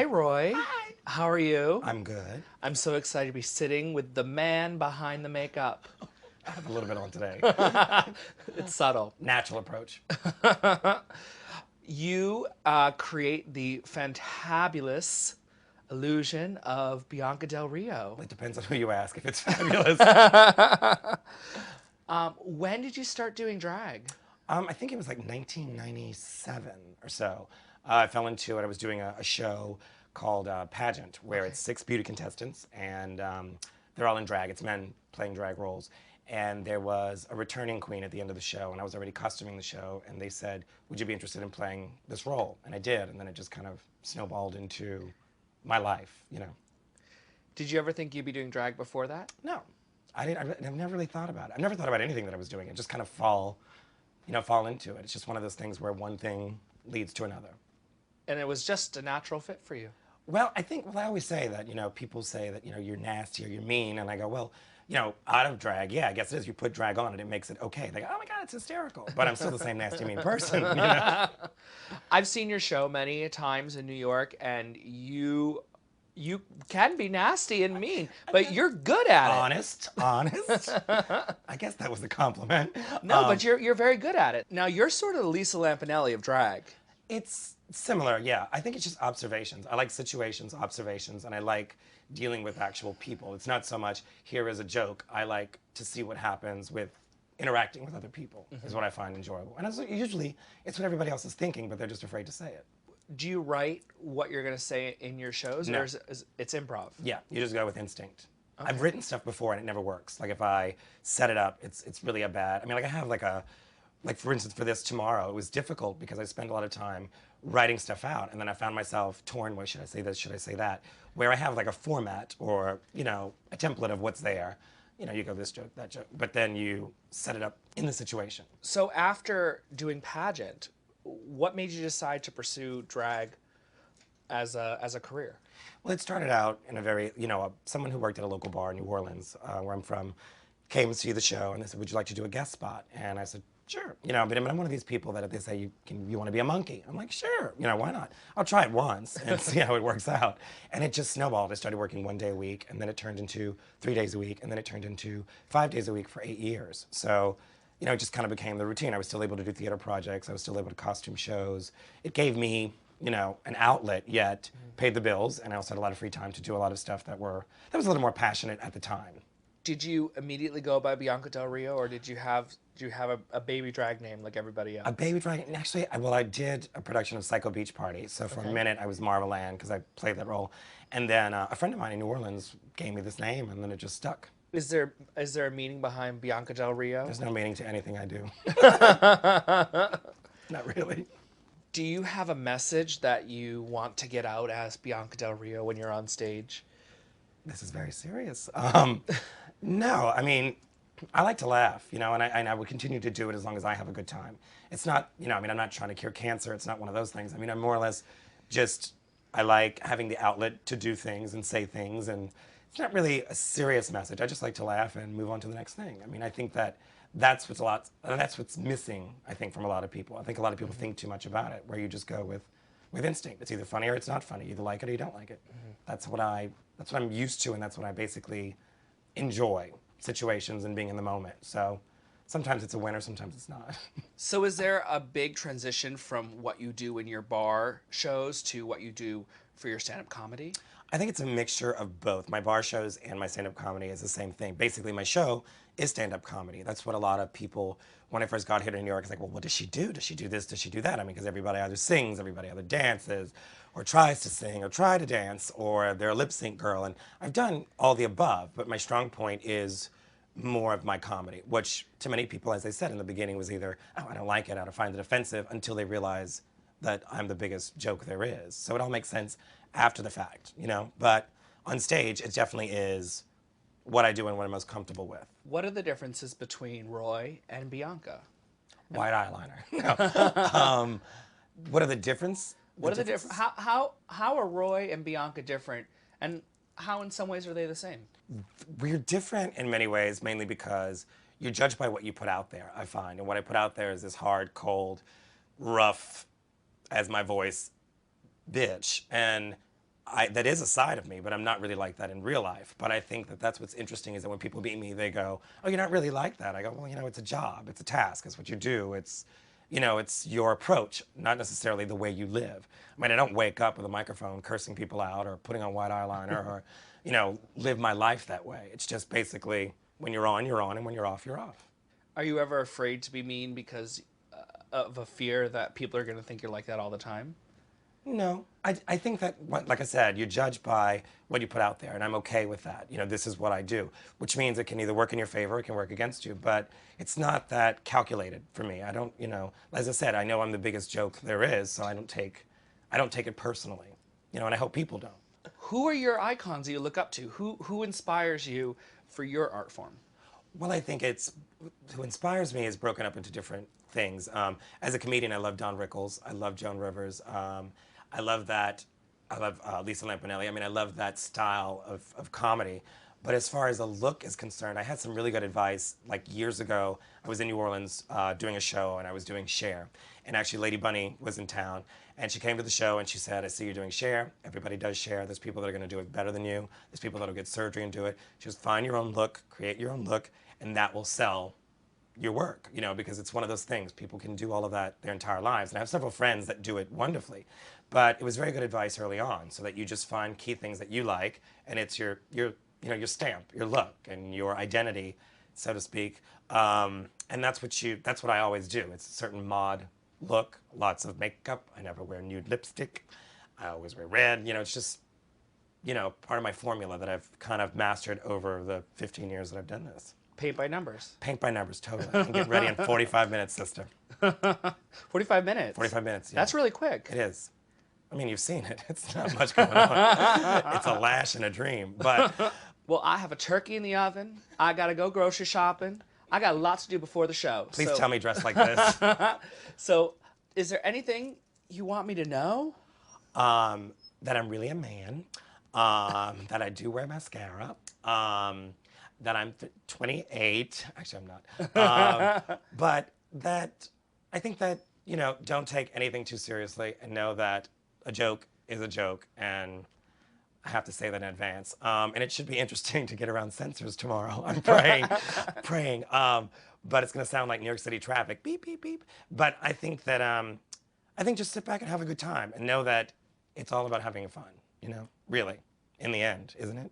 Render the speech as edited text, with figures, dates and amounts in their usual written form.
Hi, Roy. Hi. How are you? I'm good. I'm so excited to be sitting with the man behind the makeup. I have a little bit on today. It's subtle. Natural approach. You create the fantabulous illusion of Bianca Del Rio. It depends on who you ask if it's fabulous. When did you start doing drag? I think it was like 1997 or so. I fell into it. I was doing a show called Pageant, where it's 6 beauty contestants, and they're all in drag. It's men playing drag roles. And there was a returning queen at the end of the show, and I was already costuming the show, and they said, would you be interested in playing this role? And I did, and then it just kind of snowballed into my life, you know. Did you ever think you'd be doing drag before that? No, I've never really thought about it. I've never thought about anything that I was doing. It just kind of fall into it. It's just one of those things where one thing leads to another. And it was just a natural fit for you. Well, I always say that, people say that, you're nasty or you're mean, and I go, well, out of drag, yeah, I guess it is. You put drag on it, it makes it okay. They go, oh my God, it's hysterical. But I'm still the same nasty, mean person, I've seen your show many times in New York, and you can be nasty and mean, but you're good at it. Honest. I guess that was a compliment. No, but you're very good at it. Now, you're sort of the Lisa Lampanelli of drag. It's similar, yeah. I think it's just observations. I like situations, observations, and I like dealing with actual people. It's not so much, here is a joke. I like to see what happens with interacting with other people, is what I find enjoyable. And usually, it's what everybody else is thinking, but they're just afraid to say it. Do you write what you're going to say in your shows, No. or it's improv? Yeah, you just go with instinct. Okay. I've written stuff before and it never works. Like if I set it up, it's really a bad. I mean, like I have like for instance for this tomorrow, it was difficult because I spent a lot of time writing stuff out, and then I found myself torn. Well, should I say this? Should I say that? Where I have like a format or a template of what's there. You go this joke, that joke, but then you set it up in the situation. So after doing Pageant, what made you decide to pursue drag as a career? Well, it started out in a very, someone who worked at a local bar in New Orleans, where I'm from, came to see the show, and they said, would you like to do a guest spot? And I said, sure. But I'm one of these people that if they say, you want to be a monkey? I'm like, sure, why not? I'll try it once and see how it works out. And it just snowballed. I started working 1 day a week, and then it turned into 3 days a week, and then it turned into 5 days a week for 8 years. So, it just kind of became the routine. I was still able to do theater projects. I was still able to costume shows. It gave me, an outlet, yet paid the bills, and I also had a lot of free time to do a lot of stuff that was a little more passionate at the time. Did you immediately go by Bianca Del Rio, or do you have a baby drag name like everybody else? A baby drag? Actually, I did a production of Psycho Beach Party. So for a minute, I was Marvel Ann because I played that role, and then a friend of mine in New Orleans gave me this name, and then it just stuck. Is there a meaning behind Bianca Del Rio? There's no meaning to anything I do. Not really. Do you have a message that you want to get out as Bianca Del Rio when you're on stage? This is very serious. No, I mean, I like to laugh, and I would continue to do it as long as I have a good time. It's not, I'm not trying to cure cancer. It's not one of those things. I'm more or less just, I like having the outlet to do things and say things, and it's not really a serious message. I just like to laugh and move on to the next thing. I think that's what's missing, I think, from a lot of people. I think a lot of people think too much about it, where you just go with instinct. It's either funny or it's not funny. You either like it or you don't like it. That's what I'm used to, and that's what I basically enjoy, situations and being in the moment. So sometimes it's a winner, sometimes it's not. So is there a big transition from what you do in your bar shows to what you do for your stand-up comedy? I think it's a mixture of both. My bar shows and my stand-up comedy is the same thing. Basically, my show is stand-up comedy. That's what a lot of people, when I first got here to New York, it's like, well, what does she do? Does she do this? Does she do that? Because everybody either sings, everybody either dances, or tries to sing, or try to dance, or they're a lip sync girl. And I've done all the above, but my strong point is more of my comedy, which to many people, as I said in the beginning, was either, oh, I don't like it, I don't find it offensive, until they realize that I'm the biggest joke there is. So it all makes sense after the fact, But on stage, it definitely is what I do and what I'm most comfortable with. What are the differences between Roy and Bianca? White eyeliner. No. What are the differences? What are the different? How are Roy and Bianca different, and how in some ways are they the same? We're different in many ways, mainly because you're judged by what you put out there, I find. And what I put out there is this hard, cold, rough, as my voice, bitch. And that is a side of me, but I'm not really like that in real life. But I think that that's what's interesting is that when people meet me, they go, "Oh, you're not really like that." I go, "Well, you know, it's a job, it's a task, it's what you do, it's, you know, it's your approach, not necessarily the way you live." I mean, I don't wake up with a microphone cursing people out or putting on white eyeliner or, you know, live my life that way. It's just basically when you're on, and when you're off, you're off. Are you ever afraid to be mean because of a fear that people are going to think you're like that all the time? No, I think that, like I said, you're judged by what you put out there, and I'm okay with that. You know, this is what I do, which means it can either work in your favor, or it can work against you, but it's not that calculated for me. I don't, you know, as I said, I know I'm the biggest joke there is, so I don't take it personally, you know, and I hope people don't. Who are your icons that you look up to? Who inspires you for your art form? Well, I think it's who inspires me is broken up into different things. As a comedian, I love Don Rickles. I love Joan Rivers. I love that. I love Lisa Lampanelli. I mean, I love that style of comedy. But as far as the look is concerned, I had some really good advice. Like years ago, I was in New Orleans doing a show, and I was doing Cher. And actually, Lady Bunny was in town, and she came to the show, and she said, "I see you're doing Cher. Everybody does Cher. There's people that are going to do it better than you. There's people that will get surgery and do it. Just find your own look, create your own look, and that will sell your work, you know, because it's one of those things. People can do all of that their entire lives. And I have several friends that do it wonderfully. But it was very good advice early on, so that you just find key things that you like, and it's your you know, your stamp, your look, and your identity, so to speak. And that's what I always do. It's a certain mod look, lots of makeup. I never wear nude lipstick. I always wear red. You know, it's just, you know, part of my formula that I've kind of mastered over the 15 years that I've done this. Paint by numbers. Paint by numbers, totally. And get ready in 45 minutes, sister. 45 minutes. 45 minutes, yeah. That's really quick. It is. I mean, you've seen it. It's not much going on. It's a lash and a dream. But well, I have a turkey in the oven. I got to go grocery shopping. I got lots to do before the show. Please tell me dress like this. So, is there anything you want me to know? That I'm really a man. That I do wear mascara. That I'm 28. Actually, I'm not. But that I think that, you know, don't take anything too seriously, and know that a joke is a joke, and I have to say that in advance. And it should be interesting to get around censors tomorrow. I'm praying. But it's going to sound like New York City traffic, beep, beep, beep. But I think that, I think just sit back and have a good time, and know that it's all about having fun, you know, really, in the end, isn't it?